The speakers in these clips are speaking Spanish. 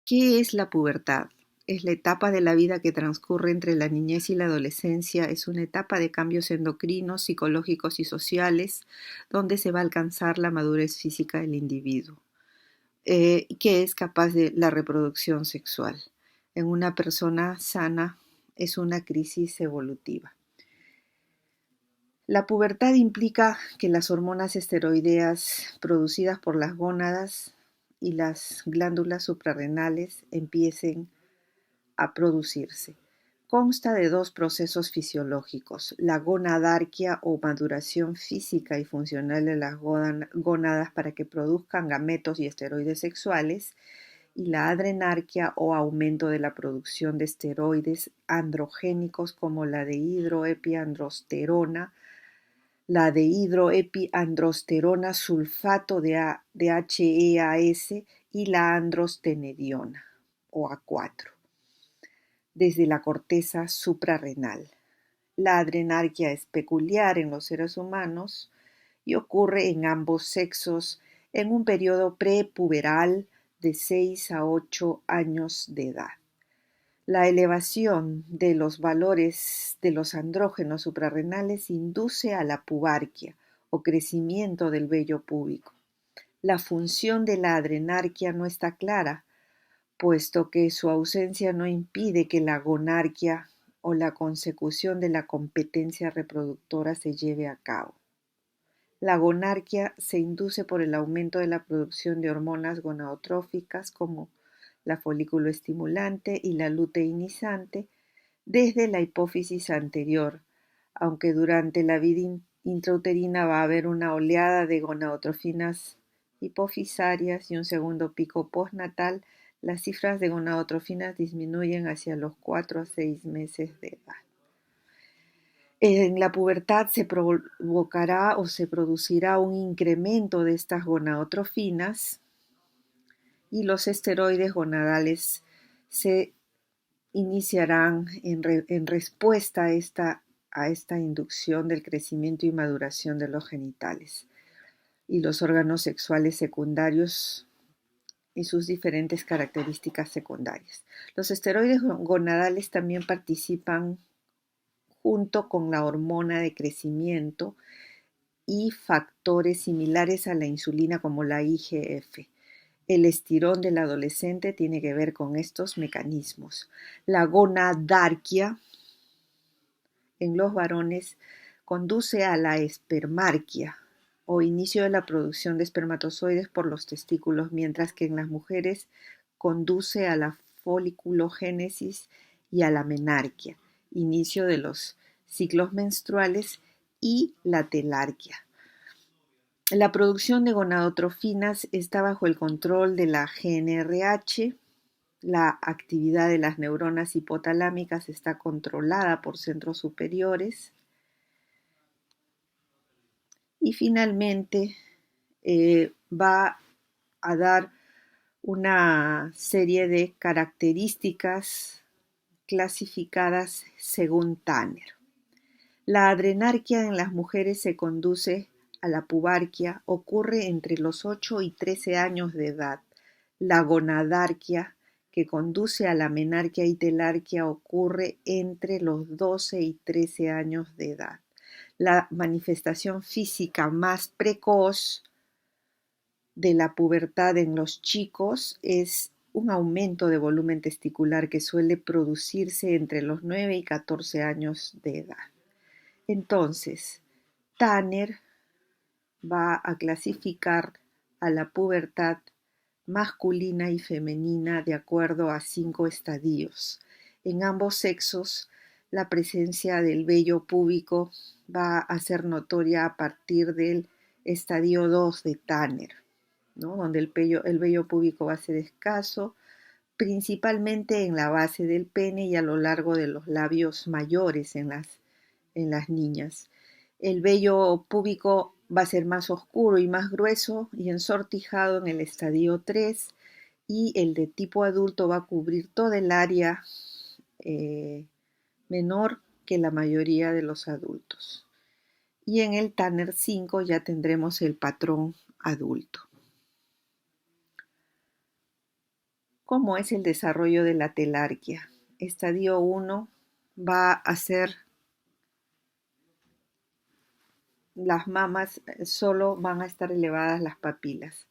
¿Qué es la pubertad? Es la etapa de la vida que transcurre entre la niñez y la adolescencia. Es una etapa de cambios endocrinos, psicológicos y sociales, donde se va a alcanzar la madurez física del individuo, que es capaz de la reproducción sexual. En una persona sana es una crisis evolutiva. La pubertad implica que las hormonas esteroideas producidas por las gónadas y las glándulas suprarrenales empiecen a producirse. Consta de dos procesos fisiológicos: la gonadarquia o maduración física y funcional de las gónadas para que produzcan gametos y esteroides sexuales, y la adrenarquia o aumento de la producción de esteroides androgénicos como la dehidroepiandrosterona, la dehidroepiandrosterona sulfato de DHEAS y la androstenediona o A4 desde la corteza suprarrenal. La adrenarquia es peculiar en los seres humanos y ocurre en ambos sexos en un periodo prepuberal de 6 a 8 años de edad. La elevación de los valores de los andrógenos suprarrenales induce a la pubarquia o crecimiento del vello púbico. La función de la adrenarquia no está clara, puesto que su ausencia no impide que la gonarquia o la consecución de la competencia reproductora se lleve a cabo. La gonarquia se induce por el aumento de la producción de hormonas gonadotróficas como la folículo estimulante y la luteinizante desde la hipófisis anterior, aunque durante la vida intrauterina va a haber una oleada de gonadotrofinas hipofisarias y un segundo pico postnatal. Las cifras de gonadotrofinas disminuyen hacia los 4 a 6 meses de edad. En la pubertad se provocará o se producirá un incremento de estas gonadotrofinas y los esteroides gonadales se iniciarán en respuesta a esta inducción del crecimiento y maduración de los genitales y los órganos sexuales secundarios y sus diferentes características secundarias. Los esteroides gonadales también participan junto con la hormona de crecimiento y factores similares a la insulina como la IGF. El estirón del adolescente tiene que ver con estos mecanismos. La gonadarquia en los varones conduce a la espermarquia o inicio de la producción de espermatozoides por los testículos, mientras que en las mujeres conduce a la foliculogénesis y a la menarquia, inicio de los ciclos menstruales, y la telarquia. La producción de gonadotrofinas está bajo el control de la GnRH. La actividad de las neuronas hipotalámicas está controlada por centros superiores. Y finalmente va a dar una serie de características clasificadas según Tanner. La adrenarquia en las mujeres se conduce a la pubarquia, ocurre entre los 8 y 13 años de edad. La gonadarquia, que conduce a la menarquia y telarquia, ocurre entre los 12 y 13 años de edad. La manifestación física más precoz de la pubertad en los chicos es un aumento de volumen testicular que suele producirse entre los 9 y 14 años de edad. Entonces, Tanner va a clasificar a la pubertad masculina y femenina de acuerdo a 5 estadios. En ambos sexos, la presencia del vello púbico va a ser notoria a partir del estadio 2 de Tanner, ¿no? Donde el vello púbico va a ser escaso, principalmente en la base del pene y a lo largo de los labios mayores en las niñas. El vello púbico va a ser más oscuro y más grueso y ensortijado en el estadio 3, y el de tipo adulto va a cubrir toda el área menor que la mayoría de los adultos. Y en el Tanner 5 ya tendremos el patrón adulto. ¿Cómo es el desarrollo de la telarquía? Estadio 1 va a ser las mamas, solo van a estar elevadas las papilas.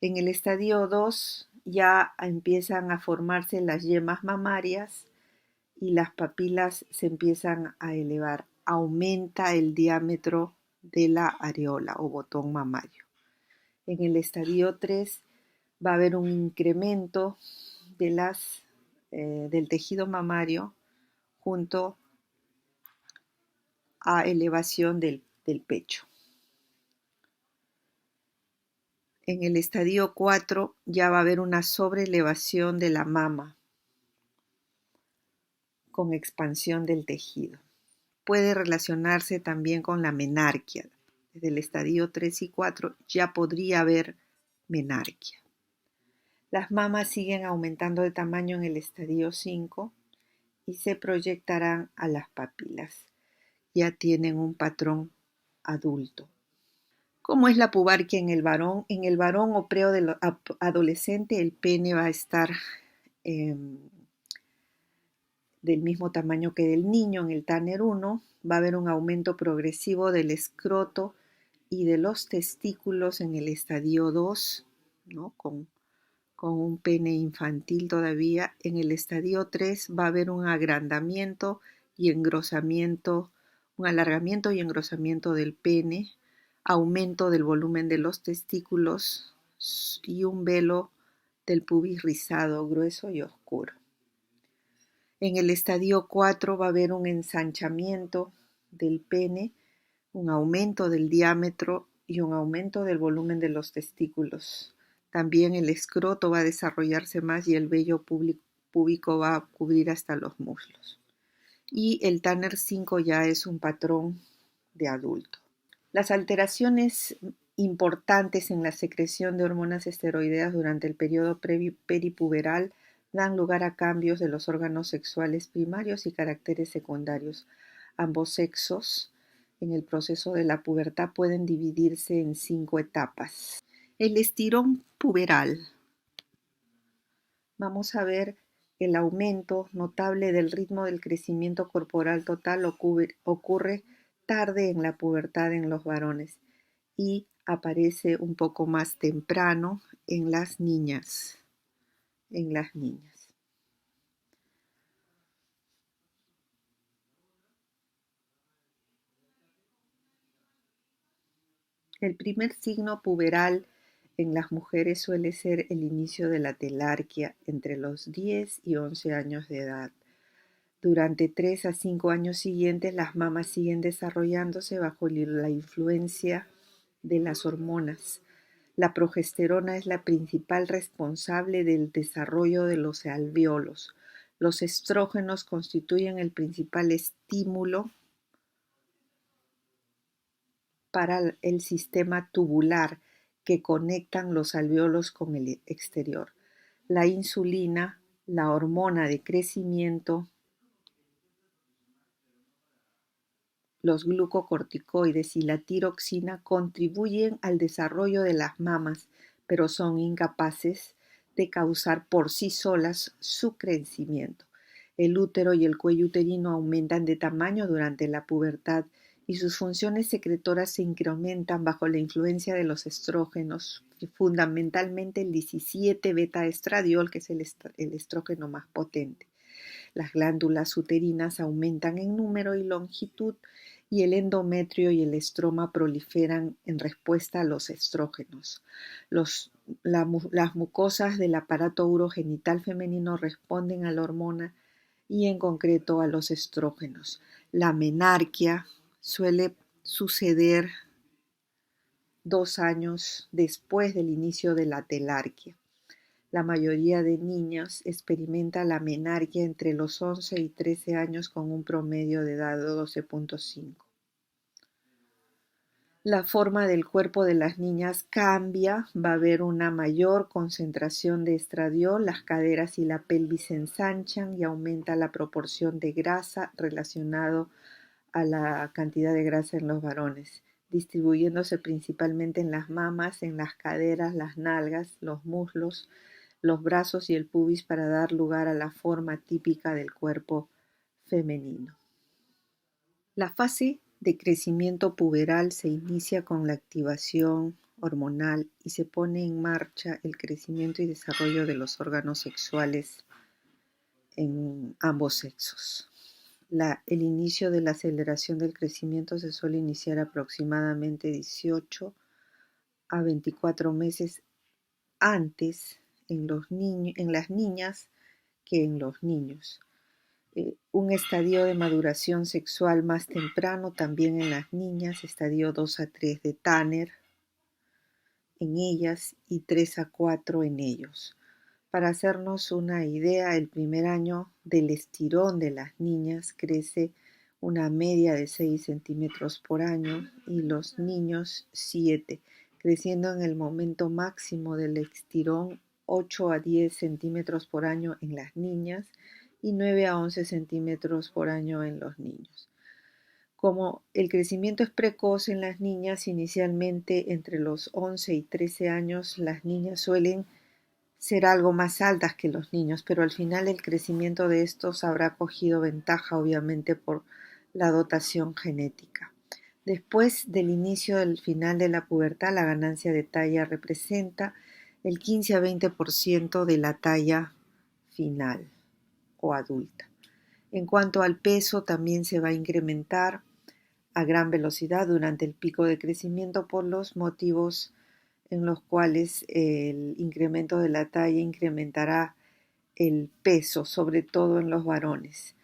En el estadio 2 ya empiezan a formarse las yemas mamarias y las papilas se empiezan a elevar. Aumenta el diámetro de la areola o botón mamario. En el estadio 3 va a haber un incremento del tejido mamario junto a elevación del pecho. En el estadio 4 ya va a haber una sobreelevación de la mama con expansión del tejido. Puede relacionarse también con la menarquia. Desde el estadio 3 y 4 ya podría haber menarquia. Las mamas siguen aumentando de tamaño en el estadio 5 y se proyectarán a las papilas. Ya tienen un patrón adulto. ¿Cómo es la pubarquia en el varón? En el varón o preadolescente el pene va a estar del mismo tamaño que del niño. En el Tanner 1 va a haber un aumento progresivo del escroto y de los testículos en el estadio 2, ¿no? con un pene infantil todavía. En el estadio 3 va a haber un agrandamiento y engrosamiento, un alargamiento y engrosamiento del pene, aumento del volumen de los testículos y un velo del pubis rizado, grueso y oscuro. En el estadio 4 va a haber un ensanchamiento del pene, un aumento del diámetro y un aumento del volumen de los testículos. También el escroto va a desarrollarse más y el vello púbico va a cubrir hasta los muslos. Y el Tanner 5 ya es un patrón de adulto. Las alteraciones importantes en la secreción de hormonas esteroideas durante el periodo peripuberal dan lugar a cambios de los órganos sexuales primarios y caracteres secundarios. Ambos sexos en el proceso de la pubertad pueden dividirse en 5 etapas. El estirón puberal. Vamos a ver el aumento notable del ritmo del crecimiento corporal total ocurre tarde en la pubertad en los varones y aparece un poco más temprano en las niñas. El primer signo puberal en las mujeres suele ser el inicio de la telarquia entre los 10 y 11 años de edad. Durante 3 a 5 años siguientes, las mamas siguen desarrollándose bajo la influencia de las hormonas. La progesterona es la principal responsable del desarrollo de los alvéolos. Los estrógenos constituyen el principal estímulo para el sistema tubular que conectan los alvéolos con el exterior. La insulina, la hormona de crecimiento, los glucocorticoides y la tiroxina contribuyen al desarrollo de las mamas, pero son incapaces de causar por sí solas su crecimiento. El útero y el cuello uterino aumentan de tamaño durante la pubertad y sus funciones secretoras se incrementan bajo la influencia de los estrógenos, fundamentalmente el 17 beta-estradiol, que es el estrógeno más potente. Las glándulas uterinas aumentan en número y longitud y el endometrio y el estroma proliferan en respuesta a los estrógenos. Las mucosas del aparato urogenital femenino responden a la hormona y en concreto a los estrógenos. La menarquia suele suceder 2 años después del inicio de la telarquia. La mayoría de niñas experimenta la menarquia entre los 11 y 13 años con un promedio de edad de 12.5. La forma del cuerpo de las niñas cambia, va a haber una mayor concentración de estradiol, las caderas y la pelvis se ensanchan y aumenta la proporción de grasa relacionado a la cantidad de grasa en los varones, distribuyéndose principalmente en las mamas, en las caderas, las nalgas, los muslos, los brazos y el pubis para dar lugar a la forma típica del cuerpo femenino. La fase de crecimiento puberal se inicia con la activación hormonal y se pone en marcha el crecimiento y desarrollo de los órganos sexuales en ambos sexos. El inicio de la aceleración del crecimiento se suele iniciar aproximadamente 18 a 24 meses antes en las niñas que en los niños. Un estadio de maduración sexual más temprano también en las niñas, estadio 2 a 3 de Tanner en ellas y 3 a 4 en ellos. Para hacernos una idea, el primer año del estirón de las niñas crece una media de 6 centímetros por año y los niños 7, creciendo en el momento máximo del estirón 8 a 10 centímetros por año en las niñas y 9 a 11 centímetros por año en los niños. Como el crecimiento es precoz en las niñas, inicialmente entre los 11 y 13 años, las niñas suelen ser algo más altas que los niños, pero al final el crecimiento de estos habrá cogido ventaja, obviamente, por la dotación genética. Después del inicio del final de la pubertad, la ganancia de talla representa el 15 a 20% de la talla final o adulta. En cuanto al peso, también se va a incrementar a gran velocidad durante el pico de crecimiento por los motivos en los cuales el incremento de la talla incrementará el peso, sobre todo en los varones.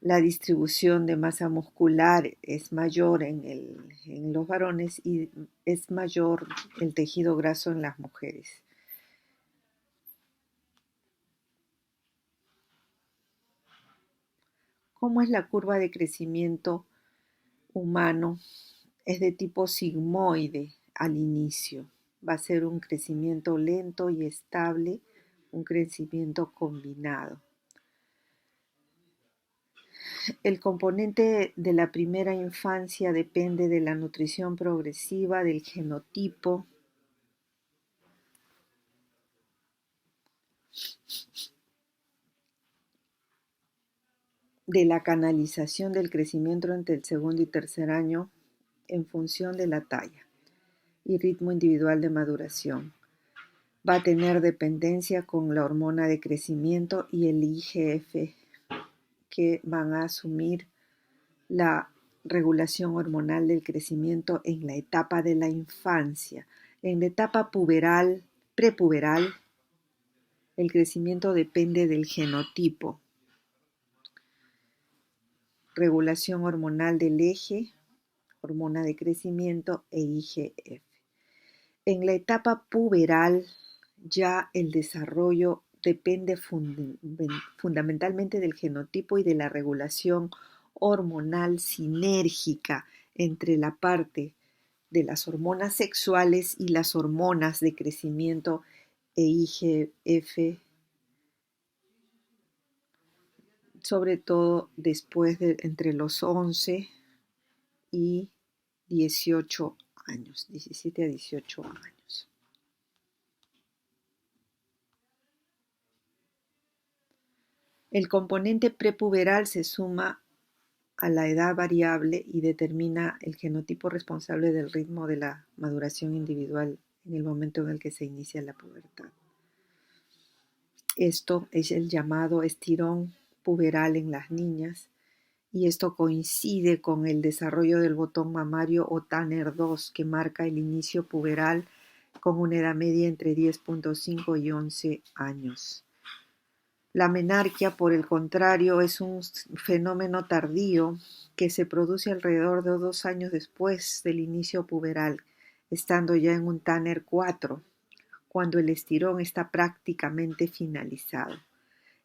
La distribución de masa muscular es mayor en los varones y es mayor el tejido graso en las mujeres. ¿Cómo es la curva de crecimiento humano? Es de tipo sigmoide al inicio. Va a ser un crecimiento lento y estable, un crecimiento combinado. El componente de la primera infancia depende de la nutrición progresiva, del genotipo, de la canalización del crecimiento entre el segundo y tercer año en función de la talla y ritmo individual de maduración. Va a tener dependencia con la hormona de crecimiento y el IGF, que van a asumir la regulación hormonal del crecimiento en la etapa de la infancia. En la etapa puberal, prepuberal, el crecimiento depende del genotipo, regulación hormonal del eje, hormona de crecimiento e IGF. En la etapa puberal ya el desarrollo depende fundamentalmente del genotipo y de la regulación hormonal sinérgica entre la parte de las hormonas sexuales y las hormonas de crecimiento e IGF, sobre todo después de entre los 11 y 18 años, 17 a 18 años. El componente prepuberal se suma a la edad variable y determina el genotipo responsable del ritmo de la maduración individual en el momento en el que se inicia la pubertad. Esto es el llamado estirón puberal en las niñas y esto coincide con el desarrollo del botón mamario o Tanner 2 que marca el inicio puberal con una edad media entre 10.5 y 11 años. La menarquia, por el contrario, es un fenómeno tardío que se produce alrededor de 2 años después del inicio puberal, estando ya en un Tanner 4, cuando el estirón está prácticamente finalizado.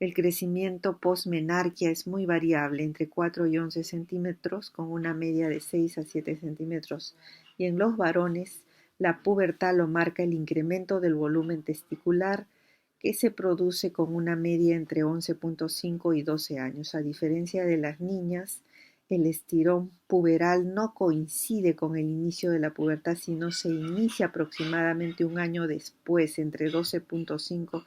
El crecimiento posmenarquia es muy variable, entre 4 y 11 centímetros, con una media de 6 a 7 centímetros, y en los varones la pubertad lo marca el incremento del volumen testicular, que se produce con una media entre 11.5 y 12 años. A diferencia de las niñas, el estirón puberal no coincide con el inicio de la pubertad, sino se inicia aproximadamente un año después, entre 12.5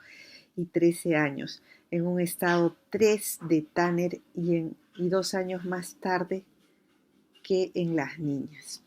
y 13 años, en un estado 3 de Tanner y 2 años más tarde que en las niñas.